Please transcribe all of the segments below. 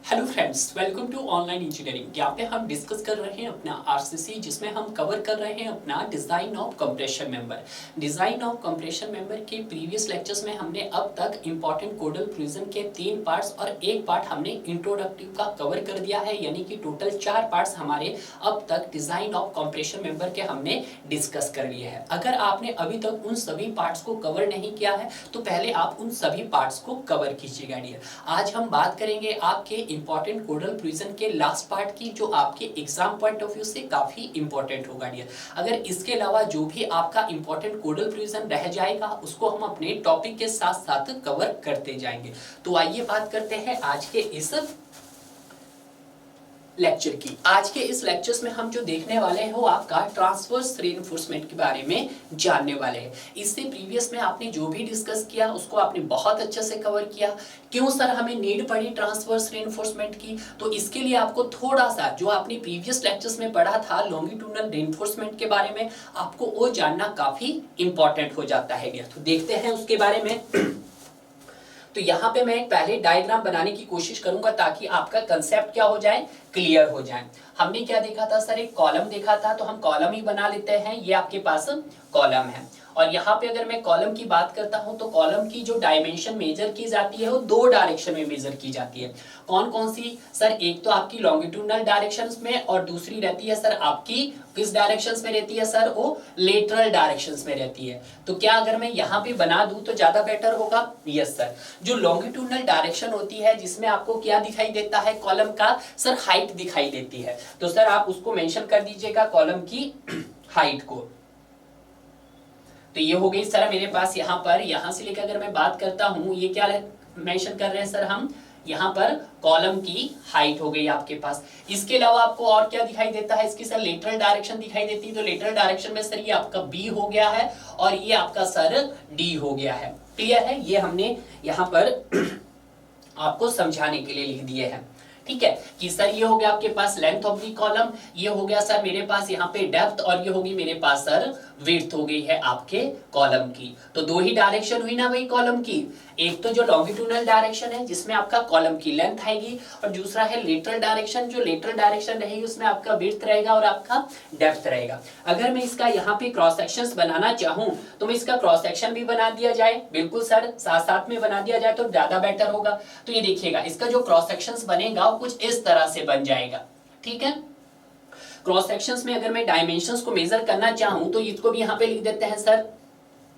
Hello friends, welcome to online engineering. यहाँ पे हम डिस्कस कर रहे हैं अपना आरसीसी, जिसमें हम कवर कर रहे हैं अपना design of compression member. Design of compression member के प्रीवियस लेक्चर्स में हमने अब तक इंपॉर्टेंट कोडल प्रिजन के 3 पार्ट्स और एक पार्ट हमने इंट्रोडक्टिव का कवर कर दिया है, यानी कि टोटल 4 पार्ट्स हमारे अब तक डिज़ाइन ऑफ कंप्रेशन मेंबर के हमने डिस्कस कर लिए हैं। अगर आपने अभी तक उन सभी पार्ट्स को कवर नहीं किया है तो पहले आप उन सभी पार्ट्स को कवर कीजिएगा डियर। आज हम बात करेंगे आपके इंपॉर्टेंट कोडल प्रिजन के लास्ट पार्ट की, जो आपके एग्जाम पॉइंट ऑफ व्यू से काफी इंपॉर्टेंट होगा डियर। अगर इसके अलावा जो भी आपका इंपॉर्टेंट कोडल प्रिजन रह जाएगा उसको हम अपने टॉपिक के साथ साथ कवर करते जाएंगे। तो आइए बात करते हैं आज के इस लेक्चर की। आज के इस लेक्चर्स में हम जो देखने वाले हैं वो आपका ट्रांसवर्स रीइंफोर्समेंट के बारे में जानने वाले हैं। इससे प्रीवियस में आपने जो भी डिस्कस किया उसको आपने बहुत अच्छे से कवर किया। क्यों सर हमें नीड पड़ी ट्रांसवर्स रीइंफोर्समेंट की? तो इसके लिए आपको थोड़ा सा जो आपने प्रीवियस लेक्चर्स में पढ़ा था लॉन्गिट्यूडनल रीइंफोर्समेंट के बारे में, आपको वो जानना काफी इंपॉर्टेंट हो जाता है। तो देखते हैं उसके बारे में। तो यहाँ पे मैं एक पहले डायग्राम बनाने की कोशिश करूंगा ताकि आपका कंसेप्ट क्या हो जाए, क्लियर हो जाए। हमने क्या देखा था सर, एक कॉलम देखा था, तो हम कॉलम ही बना लेते हैं। ये आपके पास कॉलम है और यहाँ पे अगर मैं कॉलम की बात करता हूं तो कॉलम की जो डायमेंशन मेजर की जाती है वो 2 डायरेक्शन में मेजर की जाती है। कौन कौन सी सर? एक तो आपकी लॉन्गिट्यूडनल डायरेक्शंस में और दूसरी रहती है सर आपकी किस डायरेक्शंस में रहती है सर? वो लेटरल डायरेक्शंस में रहती है। तो क्या अगर मैं यहाँ पे बना दूं तो ज्यादा बेटर होगा? Yes sir. जो लॉन्गिट्यूडनल डायरेक्शन होती है जिसमें आपको क्या दिखाई देता है कॉलम का? सर हाइट दिखाई देती है। तो सर आप उसको मेंशन कर दीजिएगा कॉलम की हाइट को। तो ये हो गई सर मेरे पास यहाँ पर, यहाँ से लेकर अगर मैं बात करता हूँ ये क्या मेंशन कर रहे हैं सर हम? यहाँ पर कॉलम की हाइट हो गई आपके पास। इसके अलावा आपको और क्या दिखाई देता है? इसकी सर लेटरल डायरेक्शन दिखाई देती है। तो लेटरल डायरेक्शन में सर ये आपका बी हो गया है और ये आपका सर डी हो गया है। क्लियर है? ये हमने यहाँ पर आपको समझाने के लिए लिख दिए हैं। ठीक है कि सर ये हो गया आपके पास लेंथ ऑफ दी कॉलम, ये हो गया सर मेरे पास यहाँ पे डेप्थ, और ये होगी मेरे पास सर विड्थ हो गई है आपके कॉलम की। तो 2 ही डायरेक्शन हुई ना भाई कॉलम की। एक तो जो लॉन्गिट्यूडनल डायरेक्शन है जिसमें आपका कॉलम की लेंथ आएगी, और दूसरा है लेटरल डायरेक्शन। जो लेटरल डायरेक्शन रहेगी उसमें आपका विड्थ रहेगा और आपका डेप्थ रहेगा। अगर मैं इसका यहाँ पे क्रॉस सेक्शंस बनाना चाहूं तो मैं इसका क्रॉस सेक्शन भी बना दिया जाए, बिल्कुल सर साथ साथ में बना दिया जाए तो ज्यादा बेटर होगा। तो ये देखिएगा इसका जो क्रॉस सेक्शंस बनेगा वो कुछ इस तरह से बन जाएगा। ठीक है, क्रॉस सेक्शंस में अगर मैं डायमेंशंस को मेजर करना चाहूं तो इसको भी यहाँ पे लिख देते हैं सर,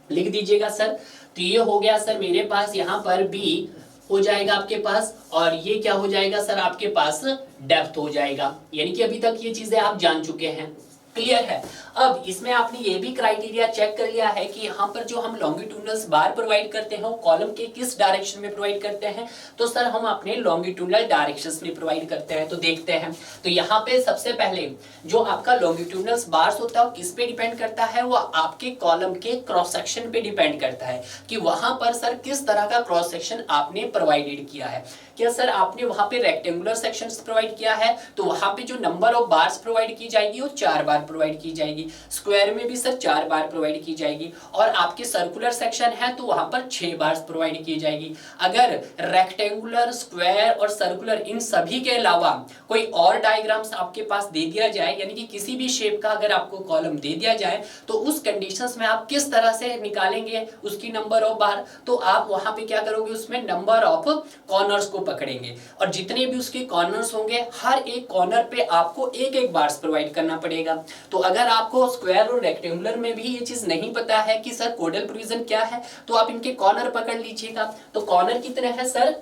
लिख दीजिएगा सर। तो ये हो गया सर मेरे पास यहाँ पर बी हो जाएगा आपके पास, और ये क्या हो जाएगा सर आपके पास? डेप्थ हो जाएगा। यानी कि अभी तक ये चीजें आप जान चुके हैं। क्लियर है? अब इसमें आपने ये भी क्राइटेरिया चेक कर लिया है कि यहाँ पर जो हम लॉन्गिट्यूडनल बार प्रोवाइड करते हैं वो कॉलम के किस डायरेक्शन में प्रोवाइड करते हैं? तो सर हम अपने लॉन्गिट्यूडनल डायरेक्शंस में प्रोवाइड करते हैं। तो देखते हैं। तो यहाँ पे सबसे पहले जो आपका लॉन्गिट्यूडनल बार्स होता है वो किस पे डिपेंड करता है? वो आपके कॉलम के क्रॉस सेक्शन पे डिपेंड करता है कि वहां पर सर किस तरह का क्रॉस सेक्शन आपने प्रोवाइडेड किया है। क्या सर आपने वहां पे रेक्टेंगुलर सेक्शंस प्रोवाइड किया है तो वहां पे जो नंबर ऑफ बार्स प्रोवाइड की जाएगी वो 4 बार प्रोवाइड की जाएगी। स्क्वायर में भी सर 4 बार प्रोवाइड की जाएगी, और आपके सर्कुलर सेक्शन है तो वहां पर 6 बार प्रोवाइड की जाएगी। अगर रेक्टेंगुलर, स्क्वायर और सर्कुलर इन सभी के अलावा कोई और डायग्राम्स आपके पास दे दिया जाए, यानी कि किसी भी शेप का अगर आपको कॉलम दे दिया जाए तो उस कंडीशंस में आप किस तरह से निकालेंगे उसकी नंबर ऑफ बार? तो आप वहां पे क्या करोगे, उसमें नंबर ऑफ कॉर्नर्स को पकड़ेंगे, और जितने भी उसके कॉर्नर्स होंगे हर एक कॉर्नर पे आपको एक एक बार्स प्रोवाइड करना पड़ेगा। तो अगर आपको स्क्वायर और रेक्टेंगुलर में भी ये चीज नहीं पता है कि सर कोडल प्रिजन क्या है तो आप इनके कॉर्नर पकड़ लीजिएगा। तो कॉर्नर कितने हैं सर?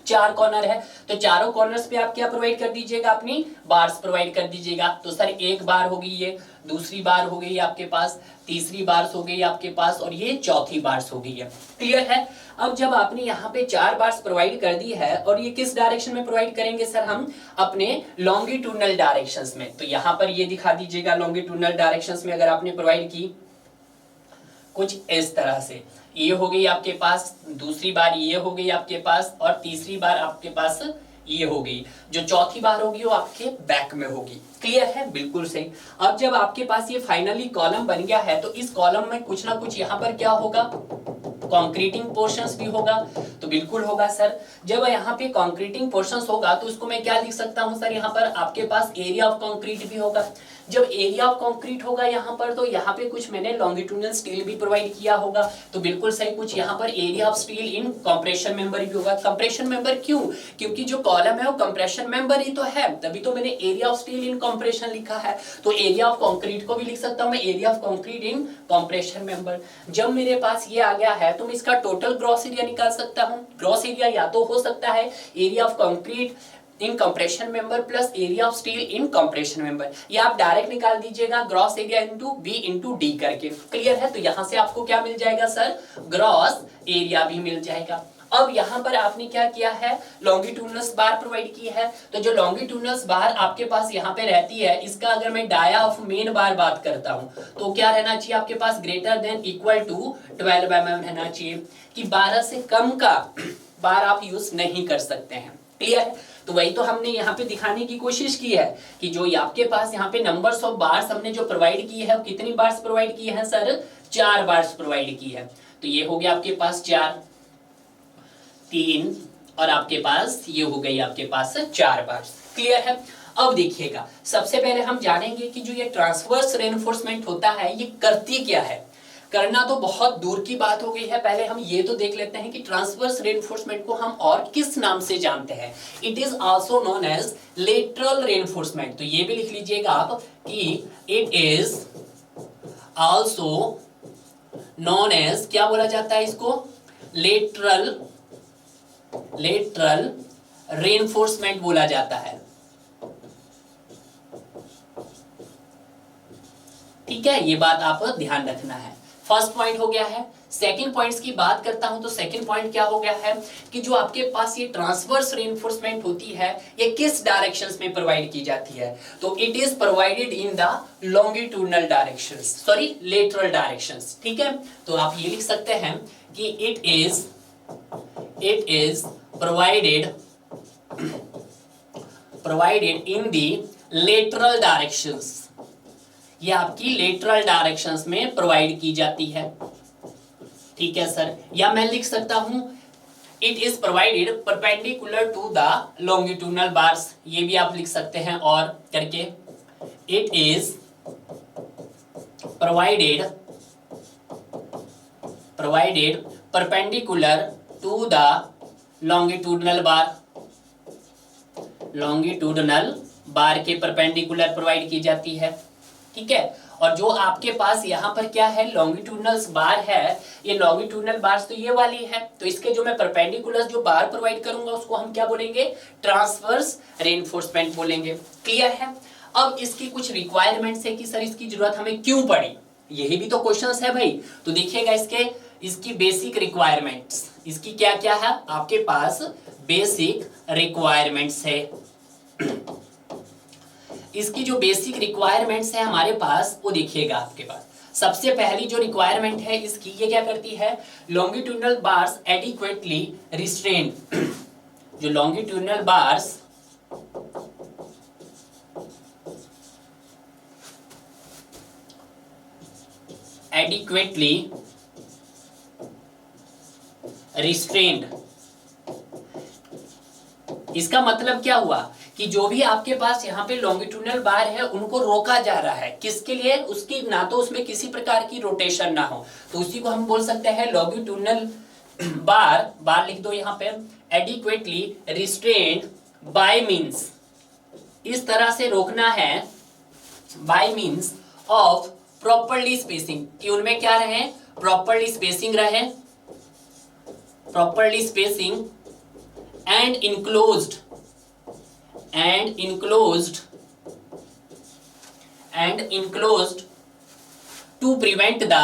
4 कॉर्नर है। तो चारों कॉर्नर्स पे आप क्या प्रोवाइड कर दीजिएगा? अपनी बार्स प्रोवाइड कर दीजिएगा। तो सर एक बार होगी, ये दूसरी बार हो गई आपके पास, तीसरी बार हो गई आपके पास, और ये चौथी बार हो गई है। क्लियर है? अब जब आपने यहाँ पे 4 बार्स प्रोवाइड कर दी है, और ये किस डायरेक्शन में प्रोवाइड करेंगे सर? हम अपने लॉन्गिट्यूडनल डायरेक्शंस में। तो यहाँ पर ये दिखा दीजिएगा लॉन्गिट्यूडनल डायरेक्शंस में अगर आपने प्रोवाइड की कुछ इस तरह से, ये हो गई आपके पास, दूसरी बार ये हो गई आपके पास, और तीसरी बार आपके पास ये हो गई। जो चौथी बार होगी वो आपके बैक में होगी। क्लियर है? बिल्कुल सही। अब जब आपके पास ये फाइनली कॉलम बन गया है तो इस कॉलम में कुछ ना कुछ यहाँ पर क्या होगा? कंक्रीटिंग पोर्शंस भी होगा, तो बिल्कुल होगा सर। जब यहाँ पे कंक्रीटिंग पोर्शंस होगा तो उसको मैं क्या लिख सकता हूँ सर, यहाँ पर आपके पास एरिया ऑफ कंक्रीट भी होगा। जब एरिया ऑफ कंक्रीट होगा यहाँ पर, तो यहाँ पे कुछ मैंने लॉन्गिट्यूडनल स्टील भी प्रोवाइड किया होगा, तो बिल्कुल सही, कुछ यहाँ पर area of steel in compression member भी होगा। कंप्रेशन मेंबर क्यों? क्योंकि जो कॉलम है वो कंप्रेशन मेंबर ही तो है, तभी तो मैंने area of steel in compression लिखा है। तो एरिया ऑफ कंक्रीट को भी लिख सकता हूँ मैं, area of concrete in compression member. जब मेरे पास ये आ गया है तो मैं इसका टोटल ग्रॉस एरिया निकाल सकता हूँ। ग्रॉस एरिया या तो हो सकता है area of concrete in compression member plus area of steel in compression member, या आप डायरेक्ट निकाल दीजिएगा gross area into B into D करके। क्लियर है? तो यहां से आपको क्या मिल जाएगा सर, ग्रॉस एरिया भी मिल जाएगा। अब यहाँ पर आपने क्या किया है, लॉन्गिट्यूडनल बार प्रोवाइड की है, तो जो लॉन्गिट्यूडनल बार आपके पास यहाँ पे रहती है, इसका अगर मैं डाया ऑफ मेन बार बात करता हूँ तो क्या रहना चाहिए आपके पास, greater than equal to 12 mm रहना चाहिए, कि 12 से कम का बार आप यूज नहीं कर सकते हैं। क्लियर है? तो वही तो हमने यहाँ पे दिखाने की कोशिश की है कि जो आपके पास यहाँ पे नंबर्स ऑफ बार्स हमने जो प्रोवाइड की है, वो कितनी बार्स प्रोवाइड की है सर, 4 बार्स प्रोवाइड की है। तो ये हो गया आपके पास 4, 3 और आपके पास ये हो गई आपके पास 4 बार्स। क्लियर है? अब देखिएगा, सबसे पहले हम जानेंगे कि जो ये ट्रांसवर्स रेनफोर्समेंट होता है ये करती क्या है। करना तो बहुत दूर की बात हो गई है, पहले हम ये तो देख लेते हैं कि ट्रांसवर्स रेनफोर्समेंट को हम और किस नाम से जानते हैं। It is also known as lateral reinforcement. तो ये भी लिख लीजिएगा आप कि it is also known as, क्या बोला जाता है इसको, लेटरल रेनफोर्समेंट बोला जाता है। ठीक है, ये बात आप ध्यान रखना है। फर्स्ट पॉइंट हो गया है। सेकंड पॉइंट्स की बात करता हूं तो सेकंड पॉइंट क्या हो गया है कि जो आपके पास ये ट्रांसवर्स रेनफोर्समेंट होती है ये किस डायरेक्शंस में प्रोवाइड की जाती है, तो it is provided in the longitudinal directions, sorry lateral directions. ठीक है, तो आप ये लिख सकते हैं कि it is provided in the lateral directions, ये आपकी लेटरल डायरेक्शंस में प्रोवाइड की जाती है। ठीक है सर, या मैं लिख सकता हूं it is provided perpendicular to the longitudinal bars, ये भी आप लिख सकते हैं और करके, it is provided perpendicular to the longitudinal bar के परपेंडिकुलर प्रोवाइड की जाती है। ठीक है, और जो आपके पास यहाँ पर क्या है, लॉन्गिट्यूडनल बार है, ये लॉन्गिट्यूडनल बार्स तो ये वाली है, तो इसके जो मैं परपेंडिकुलर जो बार प्रोवाइड करूंगा उसको हम क्या बोलेंगे, ट्रांसवर्स रेनफोर्समेंट बोलेंगे। क्लियर है? अब इसकी कुछ रिक्वायरमेंट्स है कि सर इसकी जरूरत हमें क्यों पड़ी, यही भी तो क्वेश्चंस है भाई। तो देखिएगा इसकी बेसिक रिक्वायरमेंट्स, इसकी क्या क्या है आपके पास बेसिक रिक्वायरमेंट्स है। इसकी जो बेसिक रिक्वायरमेंट्स है हमारे पास वो देखिएगा आपके पास, सबसे पहली जो रिक्वायरमेंट है इसकी, ये क्या करती है, लॉन्गिट्यूडनल बार्स एडिक्वेटली रिस्ट्रेन्ड, जो लॉन्गिट्यूडनल बार्स एडिक्वेटली रिस्ट्रेन्ड, इसका मतलब क्या हुआ कि जो भी आपके पास यहाँ पे लॉन्गिट्यूडनल बार है उनको रोका जा रहा है, किसके लिए, उसकी ना तो उसमें किसी प्रकार की रोटेशन ना हो, तो उसी को हम बोल सकते हैं लॉन्गिट्यूडनल बार लिख दो यहाँ पे, एडिक्वेटली रिस्ट्रेन्ड बाय मींस, इस तरह से रोकना है by means of properly spacing, कि उनमें क्या रहे, प्रॉपर्ली स्पेसिंग रहे, properly spacing and enclosed to prevent the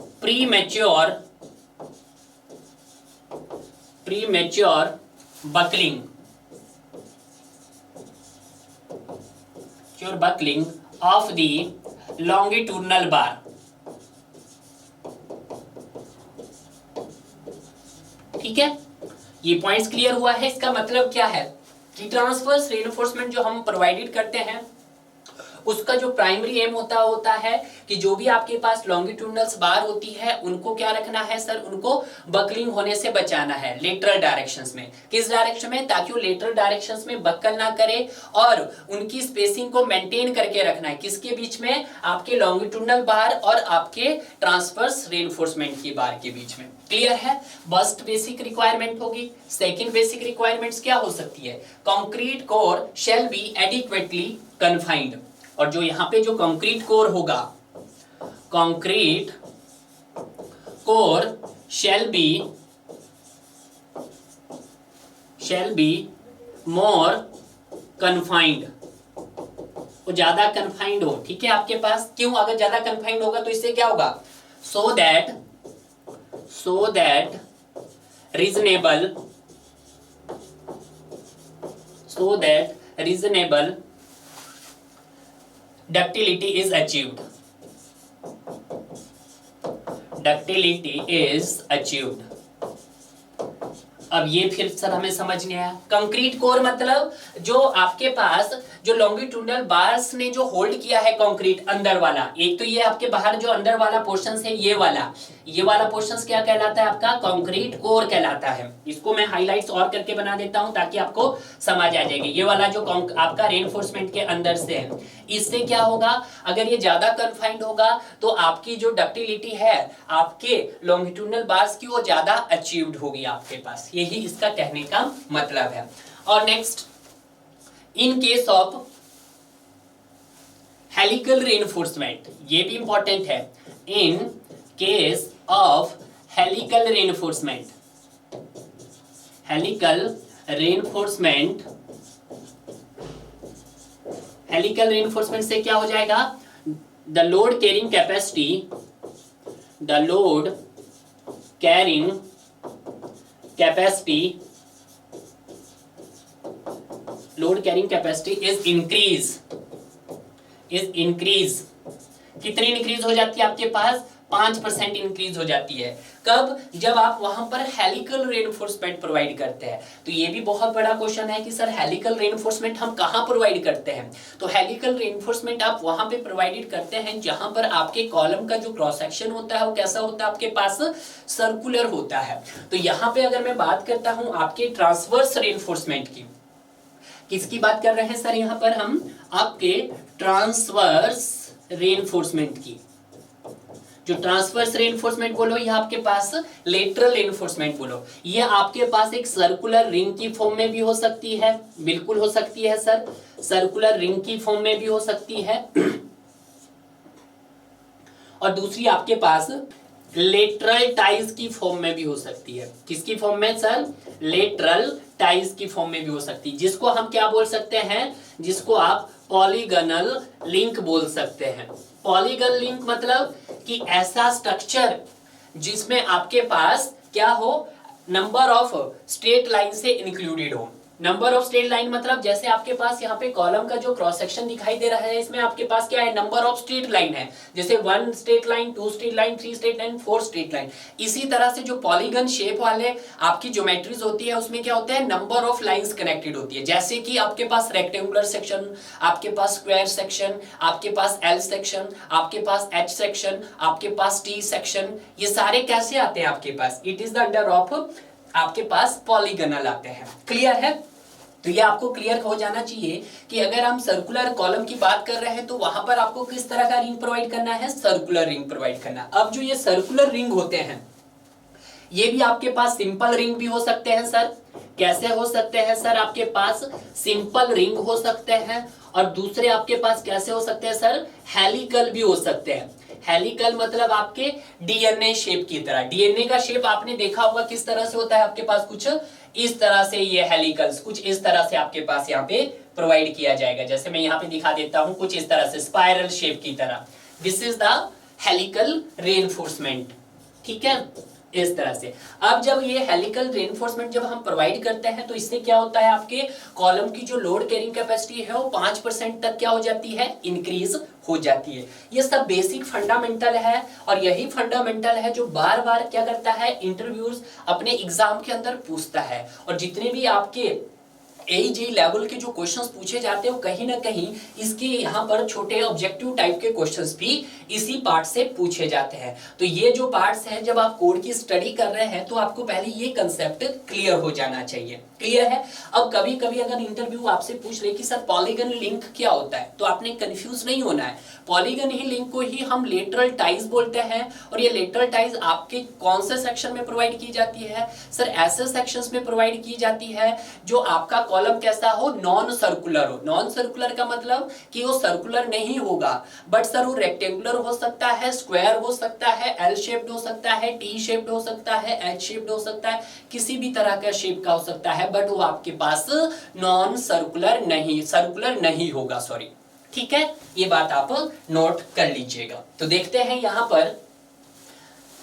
premature buckling of the longitudinal bar। ठीक है, ये पॉइंट्स क्लियर हुआ है। इसका मतलब क्या है कि ट्रांसवर्स रेनफोर्समेंट जो हम प्रोवाइडेड करते हैं उसका जो प्राइमरी एम होता है कि जो भी आपके पास लॉन्गिट्यूडनल बार होती है उनको क्या रखना है सर, उनको बकलिंग होने से बचाना है लेटरल डायरेक्शंस में। किस डायरेक्शन में? ताकि वो लेटरल डायरेक्शंस में बक्कल ना करे और उनकी स्पेसिंग को मेंटेन करके रखना है। किसके बीच में? आपके लॉन्गिट्यूडनल बार और आपके ट्रांसवर्स रेनफोर्समेंट की बार के बीच में। क्लियर है? फर्स्ट बेसिक रिक्वायरमेंट होगी। सेकंड बेसिक रिक्वायरमेंट्स क्या हो सकती है? Concrete core shall be adequately confined. और जो यहां पे जो कंक्रीट कोर होगा, concrete core shall be more confined, वो ज्यादा कन्फाइंड हो। ठीक है आपके पास। क्यों? अगर ज्यादा कन्फाइंड होगा तो इससे क्या होगा? so that reasonable ductility is achieved. अब ये फिर सर हमें समझ नहीं आया। कंक्रीट कोर मतलब जो आपके पास जो लॉन्गिट्यूडनल बार्स ने जो होल्ड किया है कंक्रीट अंदर वाला, एक तो ये आपके बाहर जो अंदर वाला पोर्शन है ये वाला पोर्शन क्या कहलाता है? आपका कंक्रीट कोर कहलाता है। इसको मैं हाईलाइट्स और करके बना देता हूं ताकि आपको समझ आ जाएगी। ये वाला जो आपका रेनफोर्समेंट के अंदर से है, इससे क्या होगा? अगर ये ज्यादा कन्फाइंड होगा तो आपकी जो डक्टिलिटी है आपके लॉन्गिट्यूडनल बार्स की वो ज्यादा अचीव्ड होगी आपके पास। यही इसका कहने का मतलब है। और next, in case of helical reinforcement, ये भी इंपॉर्टेंट है। In case of helical reinforcement से क्या हो जाएगा? The load carrying capacity is increase. कितनी इंक्रीज हो जाती है आपके पास? 5% इंक्रीज हो जाती है। कब? जब आप वहां पर हेलिकल रेनफोर्समेंट प्रोवाइड करते हैं। तो ये भी बहुत बड़ा क्वेश्चन है कि सर हेलिकल रेनफोर्समेंट हम कहां प्रोवाइड करते हैं? तो हेलिकल रेनफोर्समेंट आप वहां पे प्रोवाइडेड करते हैं जहां पर आपके कॉलम का जो क्रॉस सेक्शन होता है वो कैसा होता है? आपके पास सर्कुलर होता है। तो यहां पे अगर मैं बात करता हूं आपके ट्रांसवर्स रेनफोर्समेंट की, किसकी बात कर रहे हैं सर? यहां पर हम आपके ट्रांसवर्स रेनफोर्समेंट की। जो ट्रांसवर्स रेनफोर्समेंट बोलो या आपके पास लेटरल रेनफोर्समेंट बोलो, ये आपके पास एक सर्कुलर रिंग की फॉर्म में भी हो सकती है। बिल्कुल हो सकती है सर, सर्कुलर रिंग की फॉर्म में भी हो सकती है। और दूसरी आपके पास लेटरल टाइज की फॉर्म में भी हो सकती है। किसकी फॉर्म में सर? लेटरल टाइज की फॉर्म में भी हो सकती है, जिसको हम क्या बोल सकते हैं? जिसको आप पॉलीगनल लिंक बोल सकते हैं। पॉलीगन लिंक मतलब कि ऐसा स्ट्रक्चर जिसमें आपके पास क्या हो? नंबर ऑफ स्ट्रेट लाइन से इंक्लूडेड हो। नंबर ऑफ स्ट्रेट लाइन मतलब जैसे आपके पास यहाँ पे कॉलम का जो क्रॉस सेक्शन दिखाई दे रहा है, इसमें आपके पास क्या है? नंबर ऑफ स्ट्रेट लाइन है। जैसे 1 straight line, 2 straight line, 3 straight line, 4 straight line. इसी तरह से जो पॉलीगन शेप वाले आपकी ज्योमेट्रीज होती है उसमें क्या होता है? नंबर ऑफ लाइंस कनेक्टेड होती है। जैसे कि आपके पास रेक्टेंगुलर सेक्शन, आपके पास स्क्वायर सेक्शन, आपके पास एल सेक्शन, आपके पास एच सेक्शन, आपके पास टी सेक्शन, ये सारे कैसे आते हैं आपके पास? It is the under of आपके पास पॉलीगनल आते हैं। क्लियर है? तो ये आपको क्लियर हो जाना चाहिए कि अगर हम सर्कुलर कॉलम की बात कर रहे हैं तो वहां पर आपको किस तरह का रिंग प्रोवाइड करना है? सर्कुलर रिंग प्रोवाइड करना। अब जो ये सर्कुलर रिंग होते हैं ये भी आपके पास सिंपल रिंग भी हो सकते हैं सर। कैसे हो सकते हैं सर? आपके पास सिंपल रिंग हो सकते हैं और दूसरे आपके पास कैसे हो सकते हैं सर? हेलिकल भी हो सकते हैं। हेलिकल मतलब आपके डीएनए शेप की तरह। डीएनए का शेप आपने देखा होगा किस तरह से होता है? आपके पास कुछ इस तरह से ये हेलिकल्स कुछ इस तरह से आपके पास यहाँ पे प्रोवाइड किया जाएगा। जैसे मैं यहाँ पे दिखा देता हूं, कुछ इस तरह से स्पाइरल शेप की तरह। This is the helical reinforcement. ठीक है, इस तरह से। अब जब ये हेलिकल रेनफोर्समेंट जब हम प्रोवाइड करते हैं तो इससे क्या होता है? आपके कॉलम की जो लोड कैरिंग कैपेसिटी है वो 5% तक क्या हो जाती है? इंक्रीज हो जाती है। ये सब बेसिक फंडामेंटल है और यही फंडामेंटल है जो बार बार क्या करता है? इंटरव्यूज अपने एग्जाम के अंदर पूछता है। और जितने भी आपके AEG लेवल के जो क्वेश्चंस पूछे जाते हैं वो कहीं ना कहीं इसके यहाँ पर छोटे ऑब्जेक्टिव टाइप के क्वेश्चंस भी इसी पार्ट से पूछे जाते हैं। तो ये जो पार्ट्स हैं, जब आप कोड की स्टडी कर रहे हैं तो आपको पहले ये कंसेप्ट क्लियर हो जाना चाहिए। क्लियर है? अब कभी कभी अगर इंटरव्यू आपसे पूछ ले कि सर पॉलीगन लिंक क्या होता है, तो आपने कंफ्यूज नहीं होना है। पॉलीगन ही लिंक को ही हम लेटरल टाइज बोलते हैं, और ये लेटरल टाइज आपके कौन से सेक्शन में प्रोवाइड की जाती है? सर ऐसे सेक्शंस में प्रोवाइड की जाती है जो आपका कॉलम कैसा हो, नॉन सर्कुलर हो। नॉन सर्कुलर का मतलब कि वो सर्कुलर नहीं होगा, बट सर वो रेक्टेंगुलर हो सकता है, स्क्वायर हो सकता है, एल शेप्ड हो सकता है, टी शेप्ड हो सकता है, एच शेप्ड हो सकता है, किसी भी तरह का शेप का हो सकता है, बट वो आपके पास नॉन सर्कुलर नहीं होगा, सॉरी। ठीक है, ये बात आप नोट कर लीजिएगा। तो देखते हैं यहां पर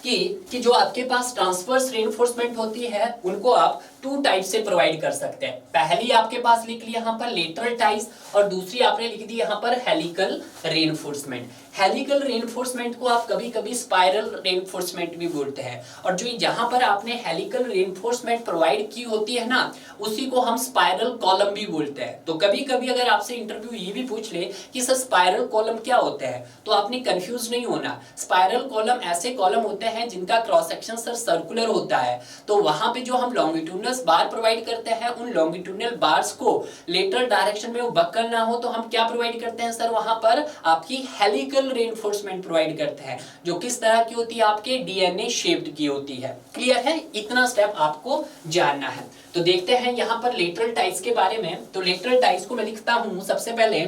कि जो आपके पास ट्रांसवर्स रीइंफोर्समेंट होती है उनको आप टू टाइप से प्रोवाइड कर सकते हैं। पहली आपके पास लिख ली यहाँ पर लेटरल टाइज, और दूसरी आपने लिख दी यहाँ पर हेलिकल रीइंफोर्समेंट। हेलिकल रीइंफोर्समेंट को आप कभी कभी स्पाइरल रीइंफोर्समेंट भी बोलते हैं, और जो जहां पर आपने हेलिकल रीइंफोर्समेंट प्रोवाइड की होती है ना, उसी को हम स्पाइरल कॉलम भी बोलते हैं। तो कभी कभी अगर आपसे इंटरव्यू ये भी पूछ ले कि सर स्पाइरल कॉलम क्या होता है, तो आपने कंफ्यूज नहीं होना। स्पाइरल कॉलम ऐसे कॉलम होते हैं जिनका क्रॉस सेक्शन सर सर्कुलर होता है, तो वहां पे जो हम लॉन्गिट्यूडनल बार प्रोवाइड करते हैं, उन लॉन्गिट्यूडनल बार्स को लेटरल डायरेक्शन में वो बक्कल ना हो, तो हम क्या प्रोवाइड करते हैं सर? वहां पर आपकी हेलिकल रीइंफोर्समेंट प्रोवाइड करते हैं, जो किस तरह की होती है? आपके डीएनए शेप्ड की होती है। क्लियर है? इतना स्टेप आपको जानना है। तो देखते हैं यहां पर लेटरल टाइज के बारे में। तो लेटरल टाइज को मैं लिखता हूं सबसे पहले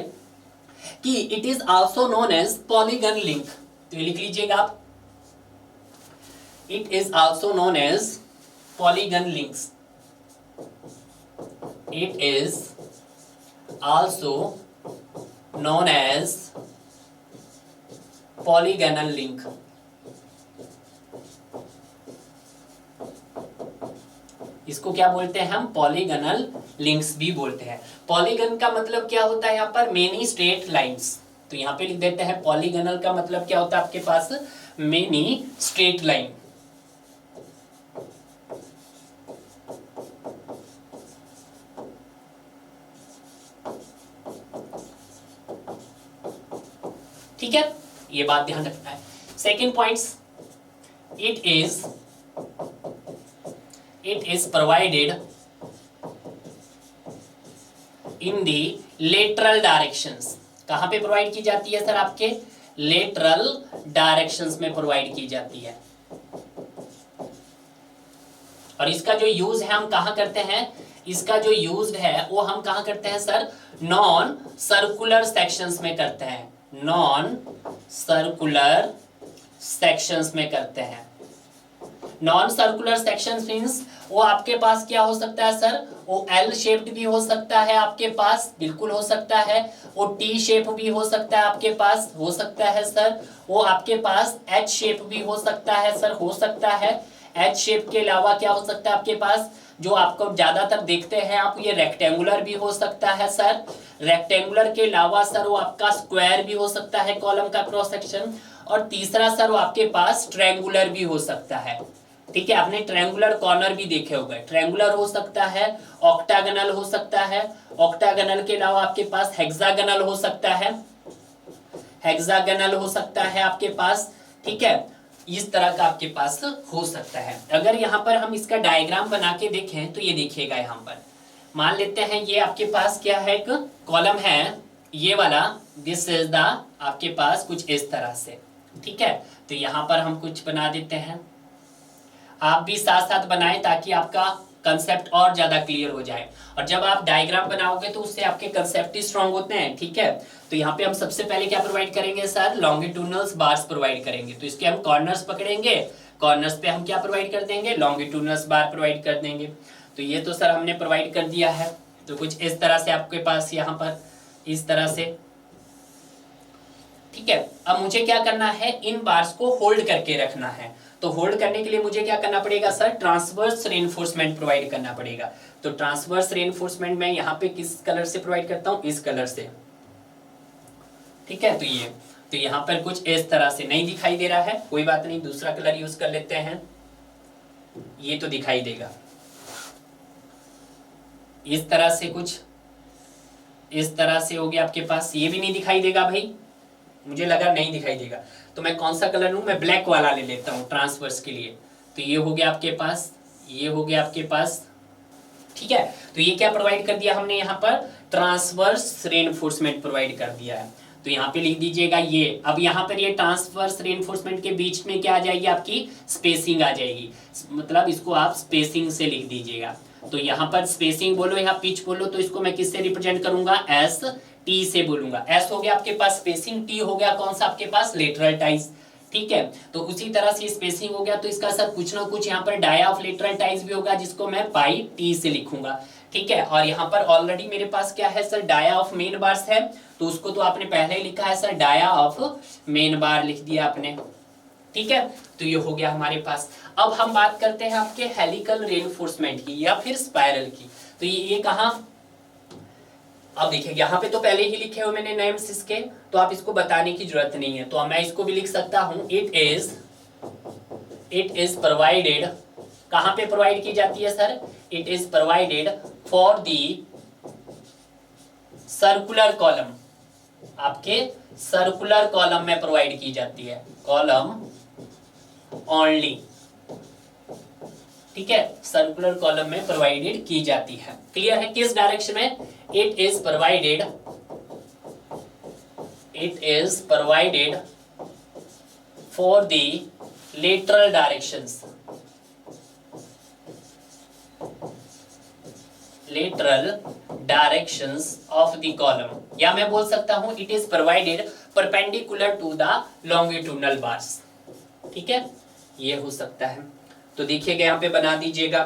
कि it is also known as polygon link. तो ये लिख लीजिएगा आप, it is also known as polygon links. It is also known as polygonal link. इसको क्या बोलते हैं हम? पॉलीगनल लिंक्स भी बोलते हैं। पॉलीगन का मतलब क्या होता है? यहाँ पर मेनी स्ट्रेट लाइंस। तो यहाँ पे लिख देते हैं पॉलीगनल का मतलब क्या होता है आपके पास? Many straight line. ठीक है, ये बात ध्यान रखना है। Second points, it is provided in the lateral directions. कहां पे प्रोवाइड की जाती है सर? आपके लेटरल डायरेक्शंस में प्रोवाइड की जाती है। और इसका जो यूज है हम कहां करते हैं? इसका जो यूज है वो हम कहां करते हैं सर? नॉन सर्कुलर सेक्शंस में करते हैं। नॉन सर्कुलर सेक्शंस में करते हैं। नॉन सर्कुलर सेक्शंस मींस वो आपके पास क्या हो सकता है सर? वो एल शेप्ड भी हो सकता है आपके पास, बिल्कुल हो सकता है। वो टी शेप भी हो सकता है आपके पास, हो सकता है सर। वो आपके पास एच शेप भी हो सकता है सर, हो सकता है। एच शेप के अलावा क्या हो सकता है आपके पास? जो आपको ज्यादातर देखते हैं आप, ये रेक्टेंगुलर भी हो सकता है सर। रेक्टेंगुलर के अलावा सर वो आपका स्क्वायर भी हो सकता है कॉलम का क्रॉस सेक्शन। और तीसरा सर वो आपके पास ट्रायंगुलर भी हो सकता है। ठीक है, आपने ट्रायंगुलर कॉर्नर भी देखे होंगे। ट्रायंगुलर हो सकता है, ऑक्टागोनल हो सकता है। ऑक्टागोनल के अलावा आपके पास हेक्सागोनल हो सकता है, हेक्सागोनल हो सकता है आपके पास। ठीक है, इस तरह का आपके पास हो सकता है। अगर यहाँ पर हम इसका डायग्राम बना के देखें तो ये देखिएगा, यहाँ पर मान लेते हैं ये आपके पास क्या है? एक कॉलम है ये वाला। दिस इज द आपके पास कुछ इस तरह से। ठीक है, तो यहाँ पर हम कुछ बना देते हैं। आप भी साथ साथ बनाएं ताकि आपका कंसेप्ट और ज्यादा क्लियर हो जाए। और जब आप डायग्राम बनाओगे तो उससे आपके कंसेप्ट ही स्ट्रांग होते हैं। ठीक है, तो यहाँ पे हम सबसे पहले क्या प्रोवाइड करेंगे सर? लॉन्गिट्यूडनल बार्स प्रोवाइड करेंगे। तो इसके हम कॉर्नर्स पकड़ेंगे, कॉर्नर्स पे हम क्या प्रोवाइड कर देंगे? लॉन्गिट्यूडनल बार प्रोवाइड कर देंगे। तो ये तो सर हमने प्रोवाइड कर दिया है। तो कुछ इस तरह से आपके पास यहाँ पर इस तरह से। ठीक है, अब मुझे क्या करना है? इन बार्स को होल्ड करके रखना है। तो होल्ड करने के लिए मुझे क्या करना पड़ेगा सर? ट्रांसवर्स रीइंफोर्समेंट प्रोवाइड करना पड़ेगा। तो ट्रांसवर्स रीइंफोर्समेंट मैं यहाँ पे किस कलर से प्रोवाइड करता हूँ? इस कलर से। ठीक है, तो यहाँ पर कुछ इस तरह से नहीं दिखाई दे रहा है, कोई बात नहीं, दूसरा कलर यूज कर लेते हैं। ये तो दिखाई देगा। इस तरह से कुछ इस तरह से हो गया आपके पास। ये भी नहीं दिखाई देगा भाई, मुझे लगा नहीं दिखाई देगा, तो मैं कौन सा कलर लूँ, मैं ब्लैक वाला ले लेता हूँ ट्रांसवर्स के लिए। तो ये हो गया आपके पास, ये हो गया आपके पास, ठीक है। तो ये क्या प्रोवाइड कर दिया हमने यहाँ पर, ट्रांसवर्स रेनफोर्समेंट प्रोवाइड कर दिया है। तो यहाँ पे लिख दीजिएगा ये। अब यहाँ पर ये ट्रांसवर्स रेनफोर्समेंट के बीच में क्या आ जाएगी, आपकी स्पेसिंग आ जाएगी, मतलब इसको आप स्पेसिंग से लिख दीजिएगा। तो यहाँ पर स्पेसिंग बोलो, यहाँ पिच बोलो, तो इसको मैं किससे रिप्रेजेंट करूंगा, एस टी से बोलूंगा। एस हो गया आपके पास स्पेसिंग, टी हो गया कौन सा आपके पास, लेटरल टाइज, ठीक है। तो उसी तरह से स्पेसिंग हो गया, तो इसका सर कुछ ना कुछ यहाँ पर डाया ऑफ लेटरल टाइज भी होगा, जिसको मैं पाई टी से लिखूंगा, ठीक है। और यहाँ पर ऑलरेडी मेरे पास क्या है sir, dia of main bars है, तो उसको तो आपने पहले ही लिखा है sir, dia of main bar लिख दिया आपने, ठीक है। तो ये हो गया हमारे पास। अब हम बात करते हैं आपके हेलिकल रेनफोर्समेंट की या फिर स्पाइरल की। तो ये कहाँ, अब देखिए यहाँ पे तो पहले ही लिखे हुए मैंने नेम्स इसके, तो आप इसको बताने की जरूरत नहीं है। तो मैं इसको भी लिख सकता हूं, इट इज प्रोवाइडेड, कहां पे प्रोवाइड की जाती है sir, it is provided for the circular column, आपके सर्कुलर कॉलम में प्रोवाइड की जाती है, कॉलम ओनली, ठीक है, सर्कुलर कॉलम में प्रोवाइडेड की जाती है। क्लियर है, किस डायरेक्शन में, it is provided for the lateral directions, lateral directions of the column, या मैं बोल सकता हूं it is provided perpendicular to the longitudinal bars, ठीक है, ये हो सकता है। तो देखिएगा यहाँ पे बना दीजिएगा।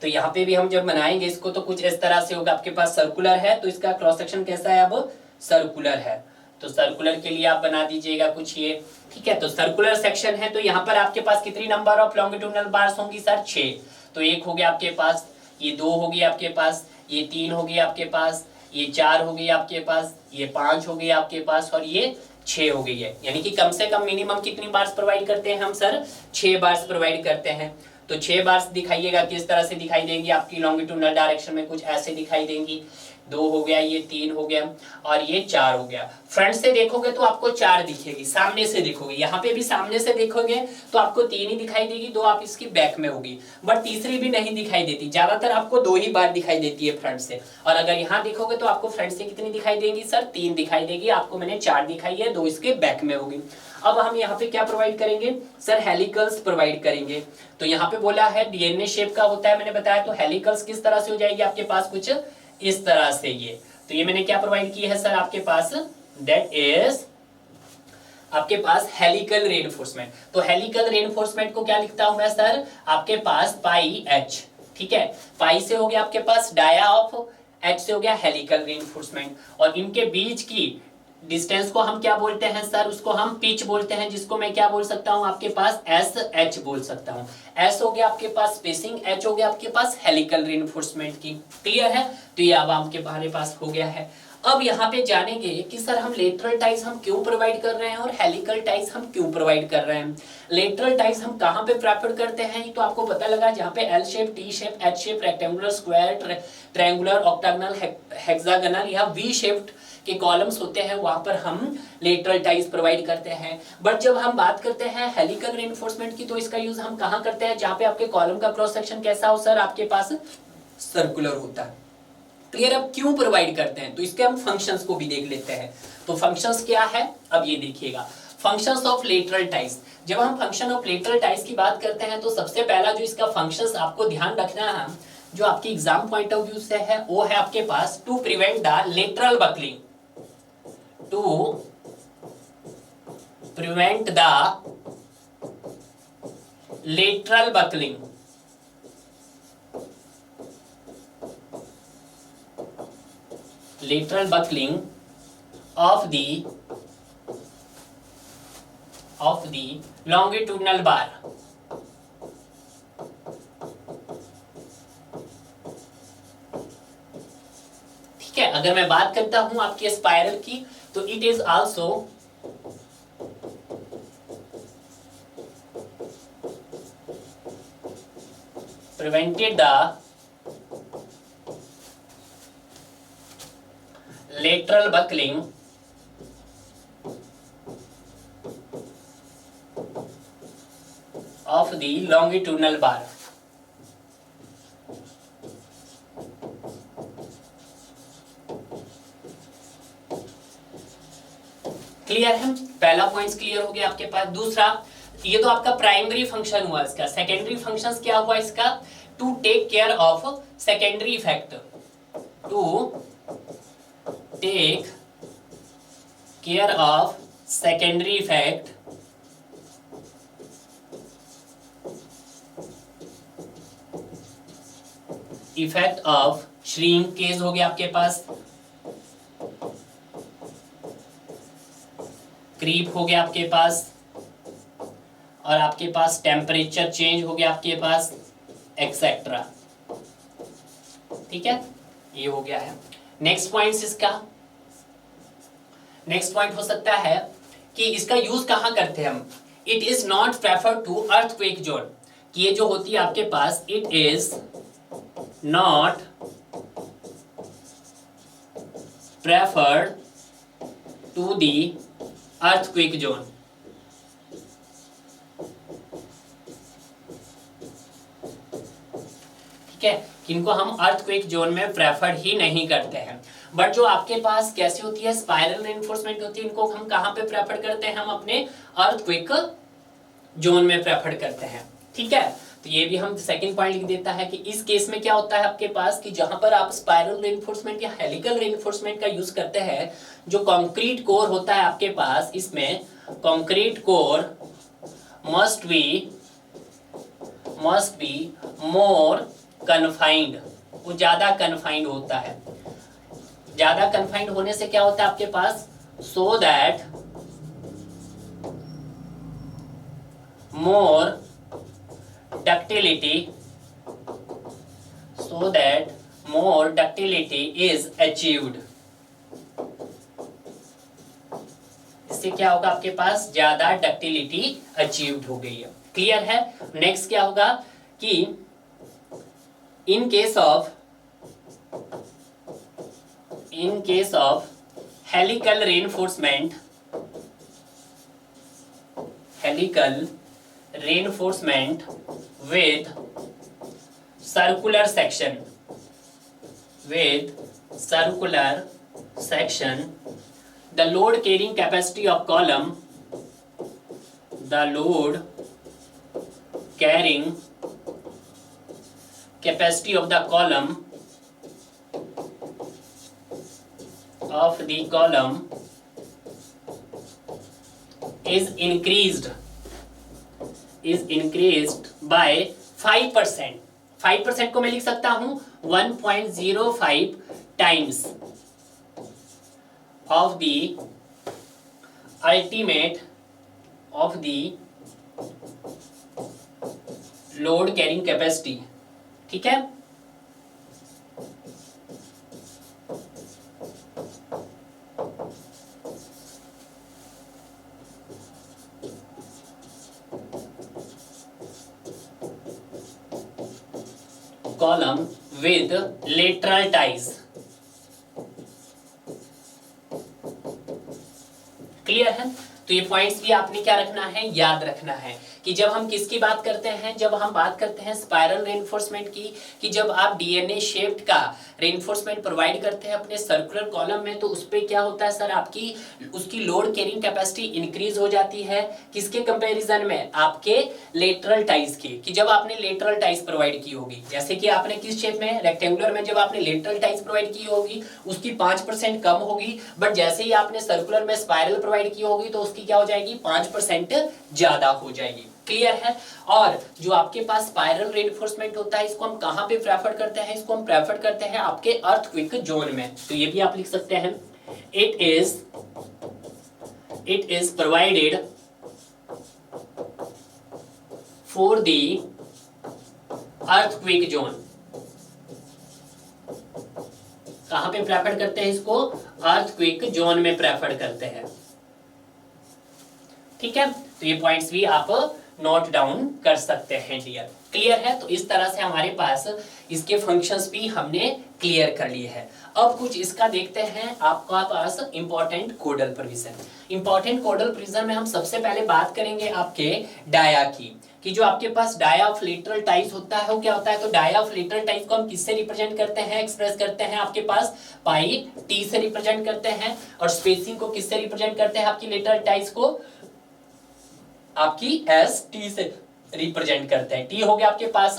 तो यहाँ पे भी हम जब बनाएंगे इसको तो कुछ इस तरह से होगा, आपके पास सर्कुलर है तो इसका क्रॉस सेक्शन कैसा है, अब सर्कुलर है, तो सर्कुलर के लिए आप बना दीजिएगा कुछ ये, ठीक है। तो सर्कुलर सेक्शन है, तो यहाँ पर आपके पास कितनी नंबर ऑफ लॉन्गिट्यूडनल बार्स होंगी सर, 6। तो एक हो गया आपके पास, ये 2 हो गई आपके पास, ये 3 हो गई आपके पास, ये 4 हो गई आपके पास, ये 5 हो गई आपके पास, और ये 6 हो गई है। यानी कि कम से कम मिनिमम कितनी बार्स प्रोवाइड करते हैं हम सर, 6 बार्स प्रोवाइड करते हैं। तो 6 बार्स दिखाइएगा, किस तरह से दिखाई देंगी आपकी लॉन्गिट्यूडनल डायरेक्शन में, कुछ ऐसे दिखाई देंगी। 2 हो गया, ये 3 हो गया, और ये 4 हो गया। फ्रंट से देखोगे तो आपको 4 दिखेगी, सामने से देखोगे, यहाँ पे भी सामने से देखोगे तो आपको 3 ही दिखाई देगी, 2 आप इसकी बैक में होगी, बट तीसरी भी नहीं दिखाई देती, ज्यादातर आपको 2 ही बार दिखाई देती है फ्रंट से। और अगर यहाँ देखोगे तो आपको फ्रंट से कितनी दिखाई देगी सर, 3 दिखाई देगी, आपको मैंने 4 दिखाई है, 2 इसके बैक में होगी। अब हम यहाँ पे क्या प्रोवाइड करेंगे सर, हेलिकल्स प्रोवाइड करेंगे। तो यहाँ पे बोला है डीएनए शेप का होता है, मैंने बताया, तो हेलिकल्स किस तरह से हो जाएगी आपके पास, कुछ इस तरह से ये। तो ये मैंने क्या प्रोवाइड की है सर आपके पास, दैट इज आपके पास हेलिकल रेनफोर्समेंट। तो हेलिकल रेनफोर्समेंट को क्या लिखता हूं मैं सर, आपके पास पाई एच, ठीक है, पाई से हो गया आपके पास डाया ऑफ, एच से हो गया हेलिकल रेनफोर्समेंट, और इनके बीच की डिस्टेंस को हम क्या बोलते हैं सर, उसको हम पिच बोलते हैं, जिसको मैं क्या बोल सकता हूं आपके पास, एस एच बोल सकता हूं। एस हो गया आपके पास स्पेसिंग, एच हो गया आपके पास हेलिकल रेनफोर्समेंट की। क्लियर है, तो ये अब आपके हमारे पास हो गया है। अब यहाँ पे जानेंगे कि सर हम लेटरल टाइज हम क्यों प्रोवाइड कर रहे हैं और हेलिकल टाइज हम क्यों प्रोवाइड कर रहे हैं। लेटरल टाइज हम कहाँ पे प्रेफर करते हैं, तो आपको पता लगा, जहाँ पे L shape, T shape, H shape, rectangular, square, triangular, octagonal, hexagonal या वी शेप्ड के कॉलम्स होते हैं, वहां पर हम लेटरल टाइज प्रोवाइड करते हैं। बट जब हम बात करते हैं हेलिकल रेनफोर्समेंट की, तो इसका यूज हम कहाँ करते हैं, जहाँ पे आपके कॉलम का क्रॉस सेक्शन कैसा हो सर, आपके पास सर्कुलर होता है। क्लियर, अब क्यों प्रोवाइड करते हैं, तो इसके हम फंक्शंस को भी देख लेते हैं। तो फंक्शंस क्या है, अब ये देखिएगा, फंक्शंस ऑफ लेटरल टाइज। जब हम फंक्शन ऑफ लेटरल टाइज की बात करते हैं, तो सबसे पहला जो इसका फंक्शंस आपको ध्यान रखना है, जो आपकी एग्जाम पॉइंट ऑफ व्यू से है, वो है आपके पास to prevent the lateral buckling, to prevent the lateral buckling, lateral buckling of the longitudinal bar। ठीक है, अगर मैं बात करता हूं आपके स्पाइरल की, तो it is also prevented the lateral buckling of the longitudinal bar. Clear है? पहला पॉइंट क्लियर हो गया आपके पास। दूसरा, ये तो आपका प्राइमरी फंक्शन हुआ इसका। सेकेंडरी फंक्शंस क्या हुआ इसका? To take care of secondary effect, to take care of secondary effect of shrinkage हो गया आपके पास, क्रीप हो गया आपके पास, और आपके पास टेम्परेचर चेंज हो गया आपके पास, एक्सेट्रा। ठीक है, ये हो गया है। नेक्स्ट पॉइंट इसका, नेक्स्ट पॉइंट हो सकता है कि इसका यूज कहां करते हैं हम? It is not prefer to earthquake zone, कि ये जो होती है आपके पास, it is not preferred to the earthquake zone. ठीक है, किनको हम अर्थक्वेक जोन में प्रेफर ही नहीं करते हैं। बट जो आपके पास कैसी होती है, स्पाइरल रेनफोर्समेंट होती है, इनको हम कहां पे प्रेफर करते हैं? हम अपने अर्थक्वेक जोन में प्रेफर करते हैं। ठीक है, तो ये भी हम सेकंड पॉइंट लिख देता है कि इस केस में क्या होता है आपके पास, कि जहां पर आप स्पाइरल रेनफोर्समेंट या हेलिकल रेनफोर्समेंट का यूज करते हैं, जो कंक्रीट कोर होता है आपके पास, इसमें concrete core must be more confined, वो ज्यादा कन्फाइंड होता है। ज्यादा कन्फाइंड होने से क्या होता है आपके पास, so that more ductility is achieved। इससे क्या होगा आपके पास, ज्यादा डक्टिलिटी अचीव्ड हो गई है। क्लियर है? नेक्स्ट क्या होगा कि in case of helical reinforcement with circular section, the load carrying capacity of column is increased by 5%। 5% को मैं लिख सकता हूं 1.05 times of the ultimate of the load carrying capacity. ठीक है, column with lateral ties। Clear है? तो ये पॉइंट्स भी आपने क्या रखना है, याद रखना है कि जब हम किसकी बात करते हैं, जब हम बात करते हैं स्पाइरल रेनफोर्समेंट की, कि जब आप डीएनए शेप्ड का रेनफोर्समेंट प्रोवाइड करते हैं अपने सर्कुलर कॉलम में, तो उस पे क्या होता है सर, आपकी उसकी लोड कैरिंग कैपेसिटी इंक्रीज हो जाती है। किसके कंपैरिजन में? आपके लेटरल टाइज की। कि जब आपने लेटरल टाइज प्रोवाइड की होगी, जैसे कि आपने किस शेप में, रेक्टेंगुलर में, जब आपने लेटरल टाइज प्रोवाइड की होगी उसकी 5% कम होगी, बट जैसे ही आपने सर्कुलर में स्पाइरल प्रोवाइड की होगी तो उसकी क्या हो जाएगी, 5% ज्यादा हो जाएगी। क्लियर है? और जो आपके पास स्पाइरल रेनफोर्समेंट होता है, इसको हम कहां पे प्रेफर करते हैं? इसको हम प्रेफर करते हैं आपके अर्थक्वेक जोन में। तो ये भी आप लिख सकते हैं, it is provided for the earthquake zone. कहां पे प्रेफर करते हैं इसको? अर्थक्वेक जोन में प्रेफर करते हैं। ठीक है, तो ये पॉइंट्स भी आप नोट डाउन कर सकते हैं डियर। क्लियर है? तो इस तरह से हमारे पास इसके फंक्शंस भी हमने क्लियर कर लिए हैं। अब कुछ इसका देखते हैं आपका पास इंपॉर्टेंट कोडल प्रोविजन। इंपॉर्टेंट कोडल प्रोविजन में हम सबसे पहले बात करेंगे आपके डाया की, कि जो आपके पास डाया ऑफ लेटरल टाइज होता है वो क्या होता है। तो डाया ऑफ लेटरल टाइज को हम किससे रिप्रेजेंट करते हैं, एक्सप्रेस करते हैं आपके पास पाई टी से रिप्रेजेंट करते हैं। और स्पेसिंग को किससे रिप्रेजेंट करते हैं, आपकी लेटरल टाइज को आपकी एस टी से रिप्रेजेंट करते हैं। टी हो गया आपके पास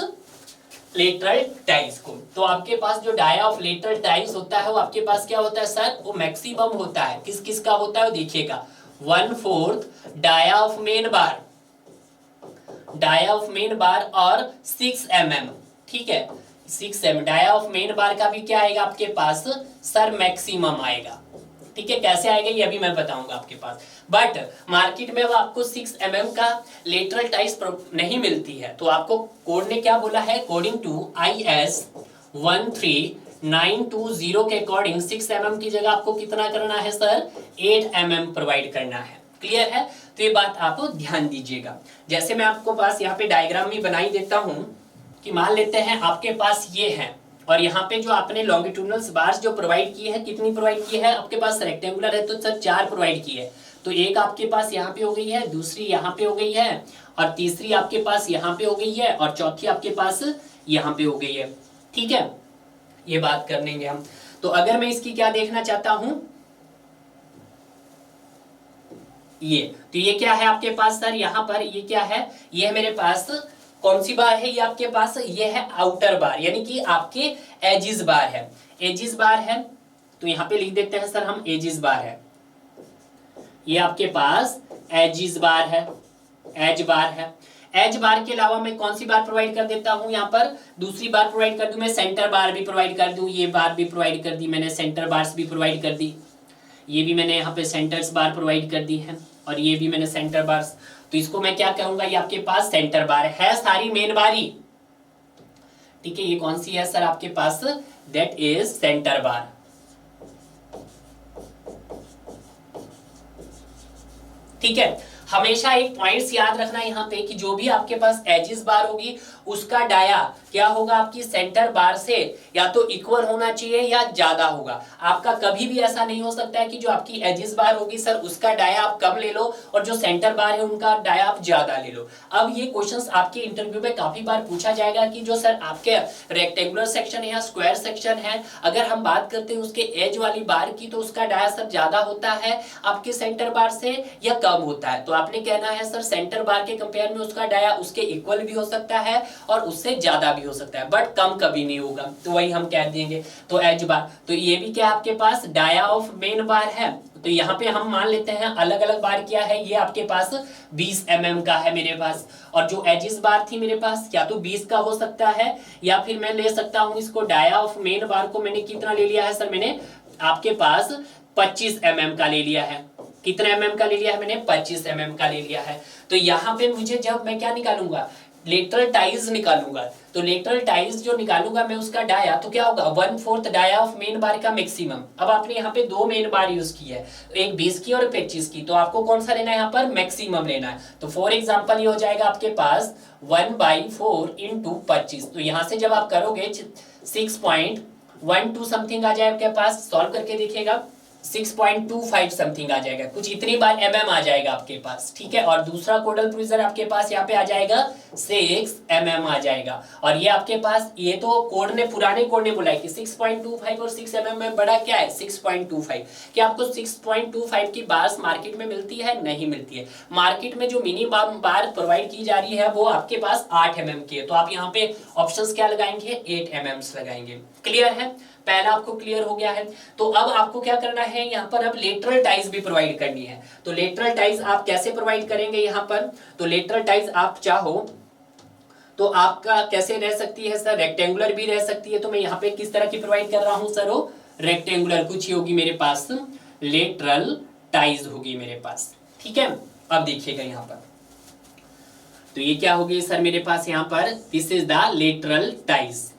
लेटरल टाइज को। तो आपके पास जो डाया ऑफ लेटरल टाइज होता है वो आपके पास क्या होता है सर, वो मैक्सिमम होता है। किस किस का होता है देखिएगा, 1/4 dia of main bar, dia of main bar और 6 mm। ठीक है, 6 mm dia of main bar का भी क्या आएगा आपके पास सर, मैक्सिमम आएगा। ठीक है, कैसे आएगा ये अभी मैं बताऊंगा आपके पास। बट मार्केट में वो आपको 6 mm का लेटरल टाइज नहीं मिलती है। तो आपको कोड ने क्या बोला है, अकॉर्डिंग टू IS 13920 के अकॉर्डिंग 6 mm की जगह आपको कितना करना है सर, 8 mm प्रोवाइड करना है। क्लियर है? तो ये बात आप ध्यान दीजिएगा। जैसे मैं आपको पास यहाँ पे डायग्राम में बनाई देता हूँ कि मान लेते हैं आपके पास ये है, और यहाँ पे जो आपने लॉन्गिट्यूडनल बार्स जो प्रोवाइड की है, कितनी प्रोवाइड की है, आपके पास रेक्टेंगुलर है तो सर 4 प्रोवाइड की है। तो एक आपके पास यहाँ पे हो गई है, दूसरी यहाँ पे हो गई है, और तीसरी आपके पास यहाँ पे हो गई है, और चौथी आपके पास यहाँ पे हो गई है। ठीक है, ये बात कर लेंगे हम। तो अगर मैं इसकी क्या देखना चाहता हूँ, ये तो ये क्या है आपके पास सर, यहाँ पर ये क्या है, ये है मेरे पास कौन सी बार है, ये आपके पास ये है आउटर बार, यानी कि आपके एजिस बार है, एजिस बार है। तो यहाँ पे लिख देते हैं सर हम एजिस बार है, ये आपके पास एजिस बार है, एज बार है। एज बार के अलावा मैं कौन सी बार प्रोवाइड कर देता हूँ, यहाँ पर दूसरी बार प्रोवाइड कर दूं, मैं सेंटर बार भी प्रोवाइड कर दूं, ये बार भी प्रोवाइड कर दी मैंने, सेंटर बार्स भी प्रोवाइड कर दी, ये भी मैंने यहाँ पे सेंटर्स बार प्रोवाइड कर दी है, और ये भी मैंने सेंटर बार्स। तो इसको मैं क्या कहूंगा, ये आपके पास सेंटर बार है सारी मेन बारी। ठीक है, ये कौन सी है सर आपके पास, दैट इज सेंटर बार। ठीक है, हमेशा एक पॉइंट्स याद रखना यहाँ पे कि जो भी आपके पास एजिस बार होगी उसका डाया क्या होगा, आपकी सेंटर बार से या तो इक्वल होना चाहिए या ज्यादा होगा। आपका कभी भी ऐसा नहीं हो सकता है कि जो आपकी एजिस बार होगी सर उसका डाया आप कम ले लो और जो सेंटर बार है उनका डाया आप ज्यादा ले लो। अब ये क्वेश्चंस आपके इंटरव्यू में काफी बार पूछा जाएगा कि जो सर आपके रेक्टेंगुलर सेक्शन है या स्क्वायर सेक्शन है, अगर हम बात करते हैं उसके एज वाली बार की तो उसका डाया सर ज्यादा होता है आपके सेंटर बार से या कम होता है। तो आपने कहना है सर सेंटर बार के कंपेयर में उसका डाया उसके इक्वल भी हो सकता है और उससे ज्यादा भी हो सकता है, बट कम कभी नहीं होगा। तो वही हम कह देंगे। तो एज बार, तो ये भी क्या आपके पास डाया ऑफ मेन बार है। तो यहाँ पे हम मान लेते हैं अलग अलग बार क्या है, ये आपके पास 20 mm का है मेरे पास, और जो एजिस बार थी मेरे पास या तो 20 का हो सकता है या फिर मैं ले सकता हूँ इसको डाया ऑफ मेन बार को मैंने कितना ले लिया है सर, मैंने आपके पास 25 mm का ले लिया है। कितने mm का ले लिया है मैंने, 25 mm का ले लिया है। तो यहाँ पे मुझे जब मैं क्या निकालूंगा, लेटरल टाइज निकालूंगा, तो लेटरल टाइज जो निकालूंगा मैं उसका डाया तो क्या होगा, 1/4 डाया ऑफ मेन बार का मैक्सिमम। अब आपने यहाँ पे दो मेन बार यूज की है, एक 20 की और 25 की, तो आपको कौन सा लेना है यहाँ पर, मैक्सिमम लेना है। तो फॉर एग्जांपल ये हो जाएगा आपके पास 1/4 × 25। तो यहाँ से जब आप करोगे 6.12 समथिंग आ जाएगा आपके पास, सॉल्व करके देखिएगा 6.25 समथिंग आ जाएगा, कुछ इतनी बार mm आ जाएगा आपके पास। ठीक है, और दूसरा कोडल प्रोविजन आपके पास यहाँ पे आ जाएगा 6 mm आ जाएगा। और ये आपके पास, ये तो कोड ने पुराने कोड ने बोला है कि 6.25 और 6 mm में बड़ा क्या है 6.25। क्या आपको 6.25 की बार्स मार्केट में मिलती है, नहीं मिलती है। मार्केट में जो मिनिमम बार प्रोवाइड की जा रही है वो आपके पास 8 mm की है। तो आप यहाँ पे ऑप्शंस क्या लगाएंगे, 8 mm लगाएंगे। क्लियर है, पहला आपको क्लियर हो गया है। तो अब आपको क्या करना है, यहाँ पर अब लेटरल टाइज भी प्रोवाइड करनी है। तो लेटरल टाइज आप कैसे प्रोवाइड करेंगे यहाँ पर, तो लेटरल टाइज आप चाहो तो आपका कैसे रह सकती है सर, रेक्टेंगुलर भी रह सकती है। तो मैं यहाँ पे किस तरह की प्रोवाइड कर रहा हूँ सर, वो रेक्टेंगुलर कुछ ही होगी मेरे पास, लेटरल टाइज होगी मेरे पास। ठीक है, अब देखिएगा यहाँ पर, तो ये क्या होगी सर मेरे पास यहाँ पर, this is the lateral ties,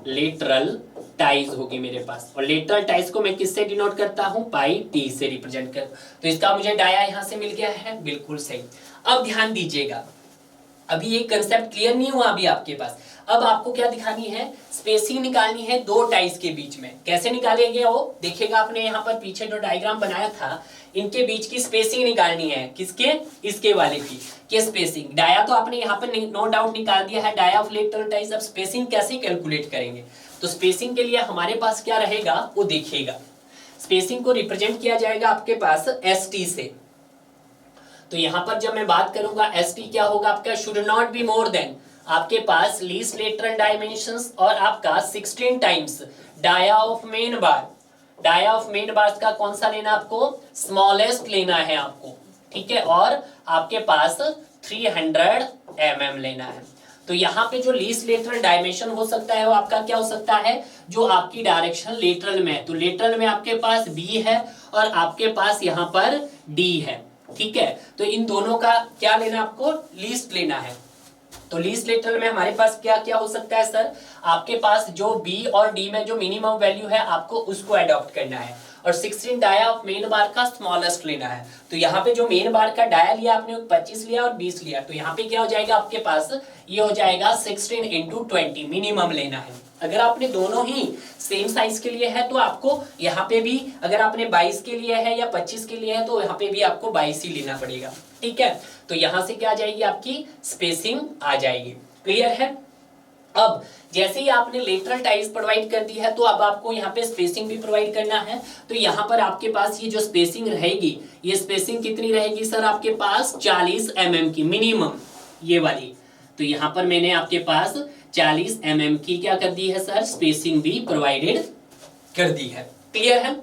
lateral ties होगी मेरे पास। और लेटरल टाइज को मैं किससे डिनोट करता हूं, पाई टी से रिप्रेजेंट कर। तो इसका मुझे डाया यहां से मिल गया है, बिल्कुल सही। अब ध्यान दीजिएगा, अभी ये कंसेप्ट क्लियर नहीं हुआ अभी आपके पास। अब आपको क्या दिखानी है, स्पेसिंग निकालनी है दो टाइज के बीच में। कैसे निकालेंगे वो देखिएगा, आपने यहाँ पर पीछे जो डायग्राम बनाया था, इनके बीच की स्पेसिंग निकालनी है। किसके, इसके वाले की स्पेसिंग। डाया तो आपने यहाँ पर नो डाउट निकाल दिया है, डाया ऑफ लेटरल टाइज। अब स्पेसिंग कैसे कैलकुलेट करेंगे, तो स्पेसिंग के लिए हमारे पास क्या रहेगा वो देखिएगा। स्पेसिंग को रिप्रेजेंट किया जाएगा आपके पास ST से। तो यहां पर जब मैं बात करूंगा ST क्या होगा आपका, should not be more than आपके पास लीस्ट लेटरल डायमेंशंस और आपका 16 times dia of main bar. Dia of main bar का कौन सा लेना आपको, स्मॉलेस्ट लेना है आपको, ठीक है। और आपके पास 300 mm लेना है। तो यहाँ पे जो लीस्ट लेटरल डायमेंशन हो सकता है वो आपका क्या हो सकता है, जो आपकी डायरेक्शन लेटरल में है। तो लेटरल में आपके पास B है और आपके पास यहाँ पर D है, ठीक है। तो इन दोनों का क्या लेना आपको, लीस्ट लेना है। तो लीस्ट लेटरल में हमारे पास क्या क्या हो सकता है सर, आपके पास जो B और D में जो मिनिमम वैल्यू है आपको उसको अडॉप्ट करना है, और 16 डाया ऑफ मेन बार का स्मॉलेस्ट लेना है। तो यहाँ पे जो मेन बार का डाया लिया आपने 25 लिया और 20 लिया, तो यहाँ पे क्या हो जाएगा आपके पास, ये हो जाएगा 16 × 20 मिनिमम लेना है। अगर आपने दोनों ही सेम साइज के लिए है तो आपको यहाँ पे भी, अगर आपने 22 के लिए है या 25 के लिए है तो यहाँ पे भी आपको 22 ही लेना पड़ेगा, ठीक है। तो यहाँ से क्या आ जाएगी, आपकी स्पेसिंग आ जाएगी। क्लियर है। अब जैसे ही आपने लेटरल टाइज प्रोवाइड कर दी है तो अब आपको यहाँ पे स्पेसिंग भी प्रोवाइड करना है। तो यहाँ पर आपके पास ये जो स्पेसिंग रहेगी, ये स्पेसिंग कितनी रहेगी सर आपके पास, 40 mm की मिनिमम, ये वाली। तो यहाँ पर मैंने आपके पास 40 mm की क्या कर दी है सर, स्पेसिंग भी प्रोवाइडेड कर दी है। क्लियर है,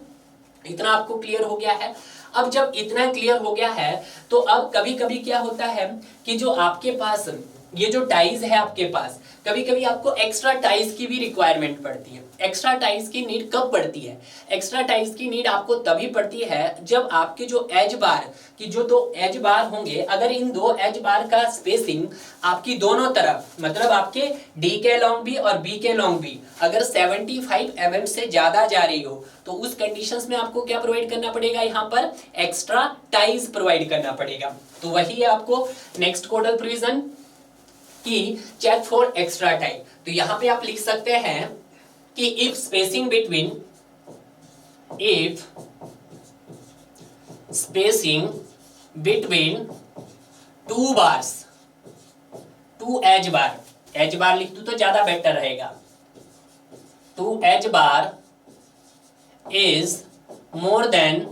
इतना आपको क्लियर हो गया है। अब जब इतना क्लियर हो गया है तो अब कभी कभी क्या होता है कि जो आपके पास ये जो टाइज है आपके पास, कभी कभी आपको एक्स्ट्रा टाइज की भी रिक्वायरमेंट पड़ती है। एक्स्ट्रा टाइज की नीड कब पड़ती है, एक्स्ट्रा टाइज की नीड आपको तभी पड़ती है जब आपके जो एज बार की जो दो एज बार होंगे, अगर इन दो एज बार का स्पेसिंग आपकी दोनों तरफ, मतलब आपके डी के लॉन्ग भी और बी के लॉन्ग भी अगर 75 mm से ज्यादा जा रही हो, तो उस कंडीशंस में आपको क्या प्रोवाइड करना पड़ेगा, यहाँ पर एक्स्ट्रा टाइज प्रोवाइड करना पड़ेगा। तो वही है आपको नेक्स्ट कोडल प्रोविजन कि चेक फॉर एक्स्ट्रा टाइम। तो यहां पे आप लिख सकते हैं कि if spacing between two bars, two edge bar लिख दू तो ज्यादा बेटर रहेगा, two edge bar is more than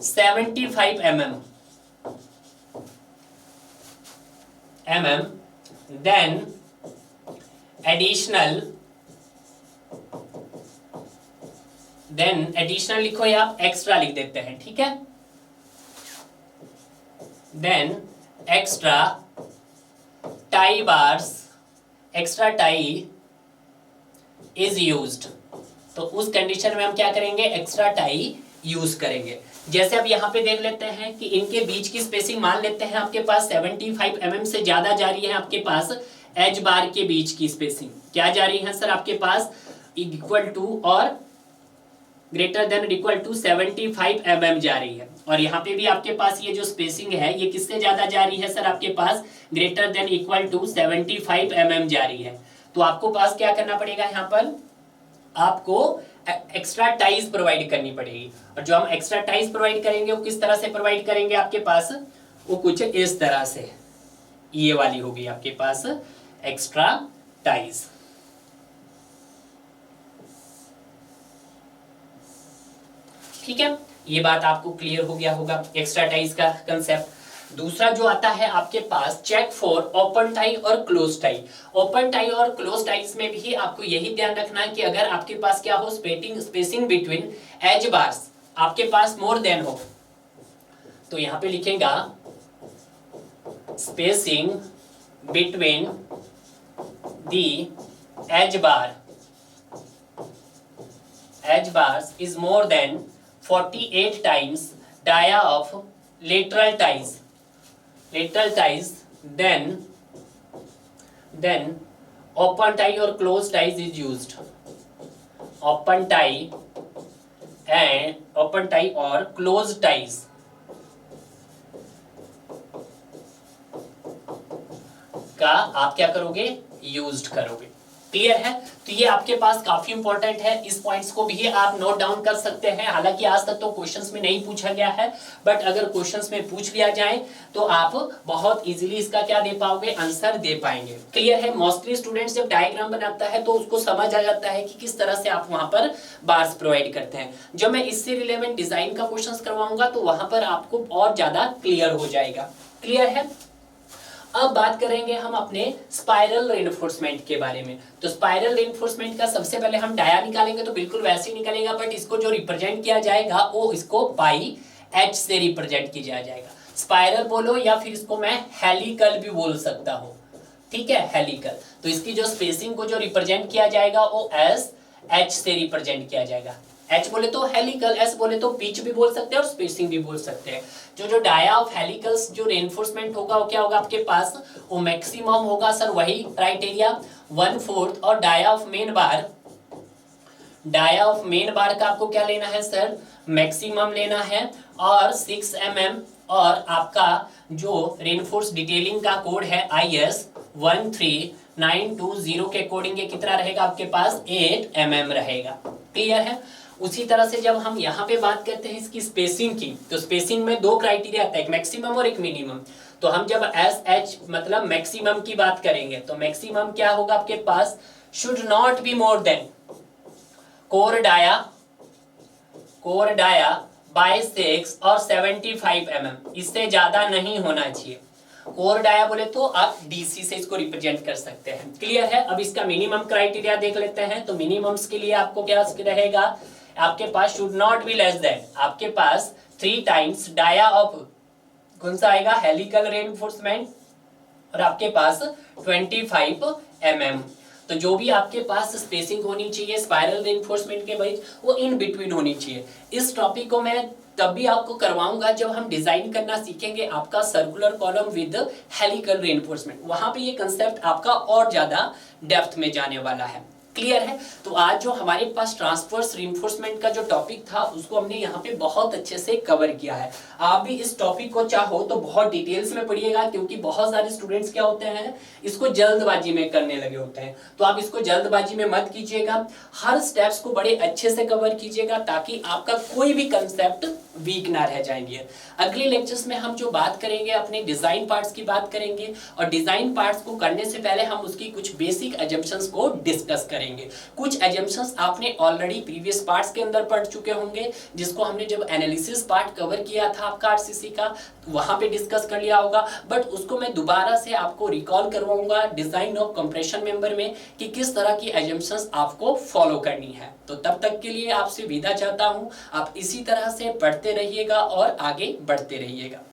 75 mm, then additional लिखो या आप एक्स्ट्रा लिख देते हैं, ठीक है। then extra tie bars, extra tie is used। तो उस कंडीशन में हम क्या करेंगे, एक्स्ट्रा टाई यूज करेंगे। जैसे अब यहाँ पे देख लेते हैं कि इनके बीच की स्पेसिंग मान लेते हैं आपके पास 75 mm से ज्यादा जा रही है। आपके पास एज बार के बीच की स्पेसिंग क्या जा रही है सर, आपके पास इक्वल टू और greater than equal to 75 mm जा रही है। और यहाँ पे भी आपके पास ये जो स्पेसिंग है ये किससे ज्यादा जा रही है सर, आपके पास greater than equal to 75 mm जा रही है। तो आपको पास क्या करना पड़ेगा, यहाँ पर आपको एक्स्ट्रा टाइज प्रोवाइड करनी पड़ेगी। और जो हम एक्स्ट्रा टाइज प्रोवाइड करेंगे वो किस तरह से प्रोवाइड करेंगे, आपके पास वो कुछ इस तरह से, ये वाली होगी आपके पास एक्स्ट्रा टाइज। ठीक है, ये बात आपको क्लियर हो गया होगा एक्स्ट्रा टाइज का कंसेप्ट। दूसरा जो आता है आपके पास चेक फॉर ओपन टाई और क्लोज टाई। ओपन टाई और क्लोज टाइज में भी आपको यही ध्यान रखना है कि अगर आपके पास क्या हो, स्पेसिंग बिटवीन एज बार्स आपके पास मोर देन हो, तो यहां पे लिखेगा spacing between the edge bars is more than 48 times dia of lateral ties, then open tie or closed ties is used। open tie or closed ties का आप क्या करोगे, यूज्ड करोगे। क्लियर है? तो ये आपके पास काफी इंपॉर्टेंट है, इस पॉइंट्स को भी आप नोट डाउन कर सकते हैं। हालांकि आज तक तो क्वेश्चंस में नहीं पूछा गया है, बट अगर क्वेश्चंस में पूछ लिया जाए तो आप बहुत इजीली इसका क्या दे पाओगे, आंसर दे पाएंगे। क्लियर है? मोस्टली स्टूडेंट्स जब डायग्राम बनाता है तो उसको समझ आ जाता है कि किस तरह से आप वहां पर बार्स प्रोवाइड करते हैं। जब मैं इससे रिलेवेंट डिजाइन का क्वेश्चन करवाऊंगा तो वहां पर आपको और ज्यादा क्लियर हो जाएगा। क्लियर है? अब बात करेंगे हम अपने स्पाइरल रेनफोर्समेंट के बारे में। तो स्पाइरल रेनफोर्समेंट का सबसे पहले हम डाया निकालेंगे तो बिल्कुल वैसे ही निकलेगा, बट इसको जो रिप्रेजेंट किया जाएगा वो इसको पाई एच से रिप्रेजेंट किया जाएगा। स्पाइरल बोलो या फिर इसको मैं हेलिकल भी बोल सकता हूं। ठीक है, हेलिकल। तो इसकी जो स्पेसिंग को जो रिप्रेजेंट किया जाएगा वो एस एच से रिप्रेजेंट किया जाएगा। एच बोले तो हेलिकल, एस बोले तो पिच भी बोल सकते हैं और स्पेसिंग भी बोल सकते हैं। जो डाया ऑफ हेलिकल्स जो रेनफोर्समेंट होगा वो क्या होगा आपके पास, वो मैक्सिमम होगा सर, वही क्राइटेरिया 1/4। और डाया ऑफ मेन बार का आपको क्या लेना है सर, मैक्सिमम लेना है, और 6 mm। और आपका जो रेनफोर्स डिटेलिंग का कोड है IS 13920 के अकॉर्डिंग ये कितना रहेगा आपके पास, 8 mm रहेगा। क्लियर है? उसी तरह से जब हम यहाँ पे बात करते हैं इसकी स्पेसिंग की, तो स्पेसिंग में दो क्राइटेरिया आता है, एक मैक्सिमम और एक मिनिमम। तो हम जब एस एच मतलब मैक्सिमम की बात करेंगे तो मैक्सिमम क्या होगा आपके पास, should not be more than core dia by 6 और 75 mm, इससे ज्यादा नहीं होना चाहिए। कोर डाया बोले तो आप डीसी से इसको रिप्रेजेंट कर सकते हैं। क्लियर है? अब इसका मिनिमम क्राइटेरिया देख लेते हैं। तो मिनिमम्स के लिए आपको क्या रहेगा, आपके पास should not be less than, आपके पास 3 टाइम्स डाया ऑफ कौन सा आएगा, हेलिकल रेनफोर्समेंट, और आपके पास 25 mm। तो जो भी आपके पास स्पेसिंग होनी चाहिए स्पाइरल रेनफोर्समेंट के बीच, वो इन बिटवीन होनी चाहिए। इस टॉपिक को मैं तब भी आपको करवाऊंगा जब हम डिजाइन करना सीखेंगे आपका circular column with helical reinforcement, वहां पे ये कंसेप्ट आपका और ज्यादा डेप्थ में जाने वाला है। क्लियर है? तो आज जो हमारे पास ट्रांसवर्स रेनफोर्समेंट का जो टॉपिक था उसको हमने यहाँ पे बहुत अच्छे से कवर किया है। आप भी इस टॉपिक को चाहो तो बहुत डिटेल्स में पढ़िएगा, क्योंकि बहुत सारे स्टूडेंट्स क्या होते हैं, इसको जल्दबाजी में करने लगे होते हैं। तो आप इसको जल्दबाजी में मत कीजिएगा, हर स्टेप्स को बड़े अच्छे से कवर कीजिएगा ताकि आपका कोई भी कंसेप्ट वीक ना रह जाएंगे। अगले लेक्चर्स में हम जो बात करेंगे अपने डिजाइन पार्ट्स की बात करेंगे, और डिजाइन पार्ट्स को करने से पहले हम उसकी कुछ बेसिक अजम्पशंस को डिस्कस करेंगे। कुछ अजम्पशंस आपने ऑलरेडी प्रीवियस पार्ट्स के अंदर पढ़ चुके होंगे, जिसको हमने जब एनालिसिस पार्ट कवर किया था आपका आरसीसी का, वहां पे डिस्कस कर लिया होगा, बट उसको मैं दोबारा से आपको रिकॉल करवाऊंगा डिजाइन ऑफ कंप्रेशन मेंबर में कि किस तरह की अजम्पशंस आपको फॉलो करनी है। तो तब तक के लिए आपसे विदा चाहता हूं, आप इसी तरह से पढ़ते रहिएगा और आगे बढ़ते रहिएगा।